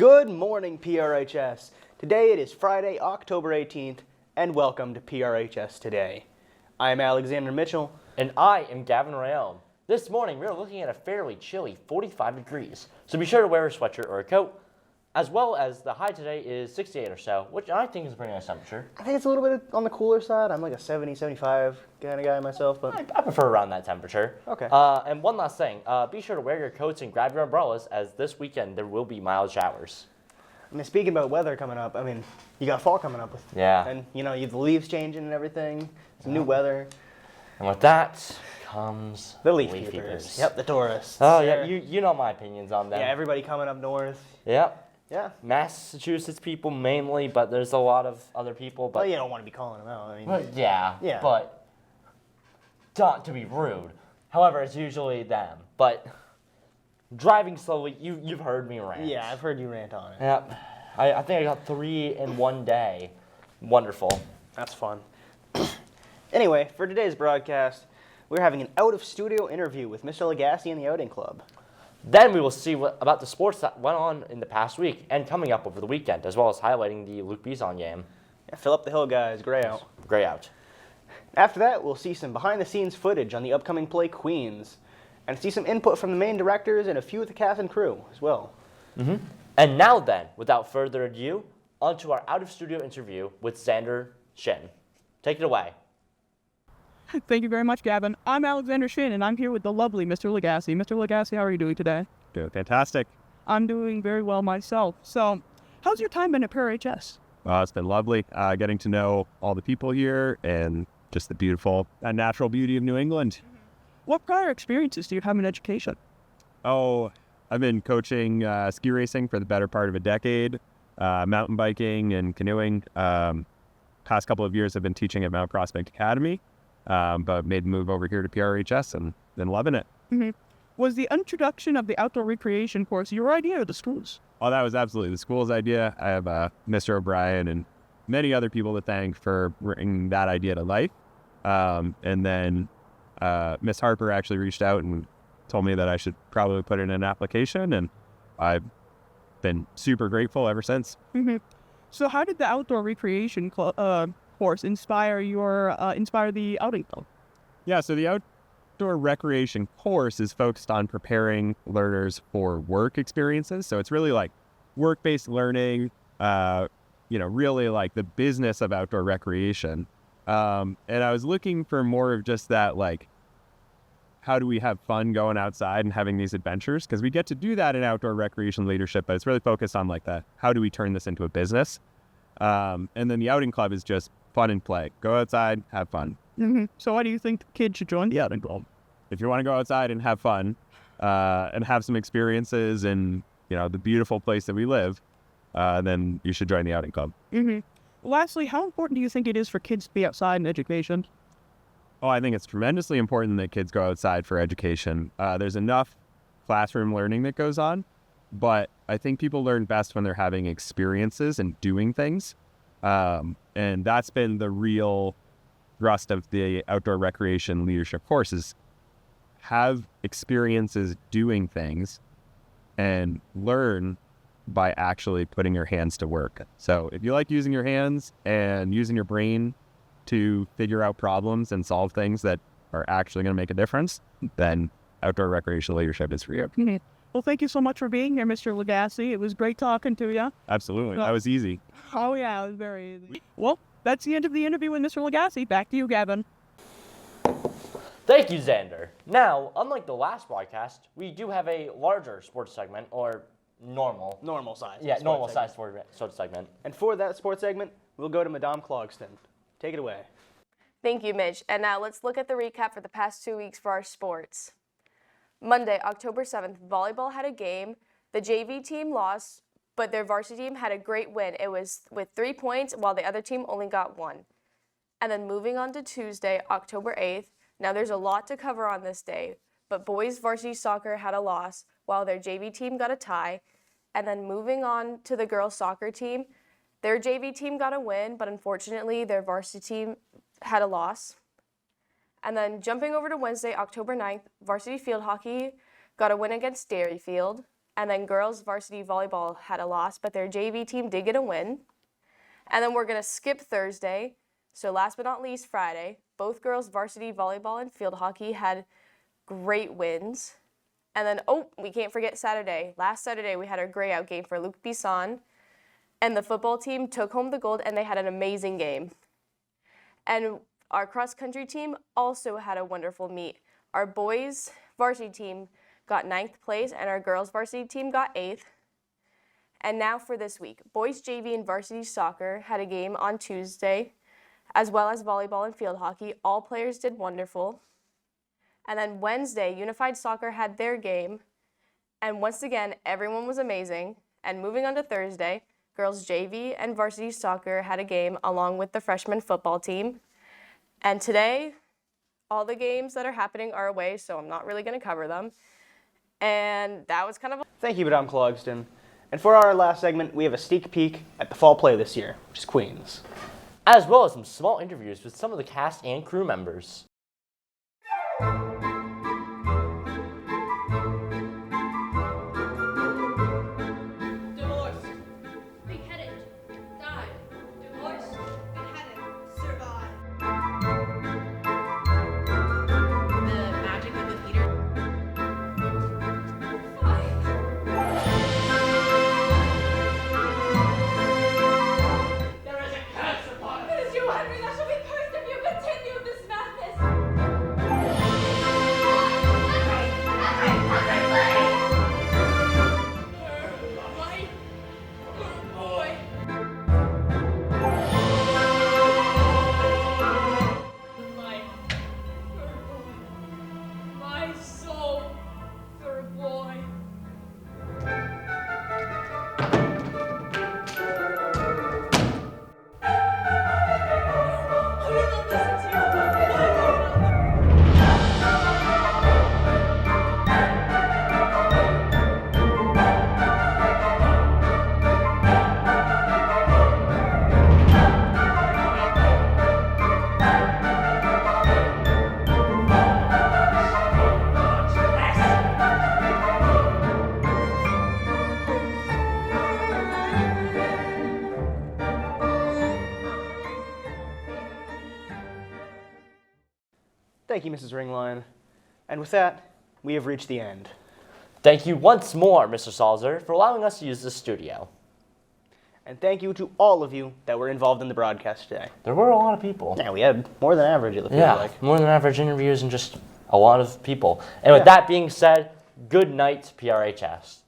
Good morning, PRHS. Today it is Friday, October 18th, and welcome to PRHS Today. I am Alexander Mitchell. And I am Gavin Rayon. This morning we are looking at a fairly chilly 45 degrees, so be sure to wear a sweatshirt or a coat, as well as the high today is 68 or so, which I think is a pretty nice temperature. I think it's a little bit on the cooler side. I'm like a 70, 75 kind of guy myself, but I prefer around that temperature. Okay. And one last thing, be sure to wear your coats and grab your umbrellas, as this weekend there will be mild showers. I mean, speaking about weather coming up, I mean, you got fall coming up with, Yeah. and you know, you have the leaves changing and everything, some new weather. And with that comes The leaf peepers. Yep, the tourists. Oh yeah, you know my opinions on them. Yeah, everybody coming up north. Yep. Yeah. Massachusetts people mainly, but there's a lot of other people. But Well, you don't want to be calling them out. I mean, But yeah. But not to be rude. However, it's usually them. But driving slowly, you've heard me rant. yeah, I've heard you rant on it. Yep. I think I got 3 in one day. Wonderful. That's fun. Anyway, for today's broadcast, we're having an out-of-studio interview with Mr. Lagasse and the Outing Club. Then we will see about the sports that went on in the past week and coming up over the weekend, as well as highlighting the Luke Bison game. Yeah, fill up the hill, guys. Gray out. Gray out. After that, we'll see some behind-the-scenes footage on the upcoming play Queens, and see some input from the main directors and a few of the cast and crew as well. Mm-hmm. And now then, without further ado, on to our out-of-studio interview with Xander Shin. Take it away. Thank you very much, Gavin. I'm Alexander Shin, and I'm here with the lovely Mr. Lagasse. Mr. Lagasse, how are you doing today? Doing fantastic. I'm doing very well myself. So, how's your time been at PRHS? It's been lovely getting to know all the people here and just the beautiful and natural beauty of New England. What prior experiences do you have in education? Oh, I've been coaching ski racing for the better part of a decade, mountain biking and canoeing. Past couple of years I've been teaching at Mount Prospect Academy, but made the move over here to PRHS and been loving it. Mm-hmm. Was the introduction of the outdoor recreation course your idea or the school's? Oh, that was absolutely the school's idea. I have Mr. O'Brien and many other people to thank for bringing that idea to life. And then Miss Harper actually reached out and told me that I should probably put in an application, and I've been super grateful ever since. Mm-hmm. So how did the outdoor recreation course inspire the outing club? Yeah, so the outdoor recreation course is focused on preparing learners for work experiences. So it's really like work-based learning, really like the business of outdoor recreation. And I was looking for more of just that, like, how do we have fun going outside and having these adventures? Because we get to do that in outdoor recreation leadership, but it's really focused on like that. How do we turn this into a business? And then the outing club is just fun and play. Go outside, have fun. Mm-hmm. So why do you think the kids should join the outing club? If you want to go outside and have fun and have some experiences in, the beautiful place that we live, then you should join the outing club. Mm-hmm. Lastly, how important do you think it is for kids to be outside in education? Oh, I think it's tremendously important that kids go outside for education. There's enough classroom learning that goes on, but I think people learn best when they're having experiences and doing things. And that's been the real thrust of the outdoor recreation leadership course, is have experiences doing things and learn by actually putting your hands to work. So if you like using your hands and using your brain to figure out problems and solve things that are actually going to make a difference, then outdoor recreational leadership is for you. Mm-hmm. Well, thank you so much for being here, Mr. Lagasse. It was great talking to you. Absolutely. That was easy. Oh, yeah, it was very easy. Well, that's the end of the interview with Mr. Lagasse. Back to you, Gavin. Thank you, Xander. Now, unlike the last broadcast, we do have a larger sports segment, or normal size. Yeah, normal size sports segment. And for that sports segment, we'll go to Madame Clogston. Take it away. Thank you, Mitch. And now let's look at the recap for the past 2 weeks for our sports. Monday, October 7th, volleyball had a game. The JV team lost, but their varsity team had a great win. It was with 3 points, while the other team only got 1. And then moving on to Tuesday, October 8th. Now there's a lot to cover on this day, but boys varsity soccer had a loss, while their JV team got a tie. And then moving on to the girls soccer team, their JV team got a win, but unfortunately their varsity team had a loss. And then jumping over to Wednesday, October 9th, varsity field hockey got a win against Dairyfield. And then girls varsity volleyball had a loss, but their JV team did get a win. And then we're going to skip Thursday. So last but not least, Friday, both girls varsity volleyball and field hockey had great wins. And then, we can't forget Saturday. Last Saturday, we had our gray out game for Luc Bisson. And the football team took home the gold, and they had an amazing game. And our cross-country team also had a wonderful meet. Our boys varsity team got 9th place, and our girls varsity team got 8th. And now for this week. Boys JV and varsity soccer had a game on Tuesday, as well as volleyball and field hockey. All players did wonderful. And then Wednesday, unified soccer had their game. And once again, everyone was amazing. And moving on to Thursday, girls JV and varsity soccer had a game along with the freshman football team. And today, all the games that are happening are away, so I'm not really going to cover them. And that was kind of... Thank you, Madame Clogston. And for our last segment, we have a sneak peek at the fall play this year, which is Queens. As well as some small interviews with some of the cast and crew members. Divorced, beheaded, died. Divorced, beheaded, survived. The magic of the theater. There is a curse upon it. It is you, Henry, that shall be cursed if you continue this madness. My soul for a boy. I will not listen to you. Thank you, Mrs. Ringline. And with that, we have reached the end. Thank you once more, Mr. Salzer, for allowing us to use this studio. And thank you to all of you that were involved in the broadcast today. There were a lot of people. Yeah, we had more than average, it feels like. More than average interviews and just a lot of people. And with that being said, good night, PRHS.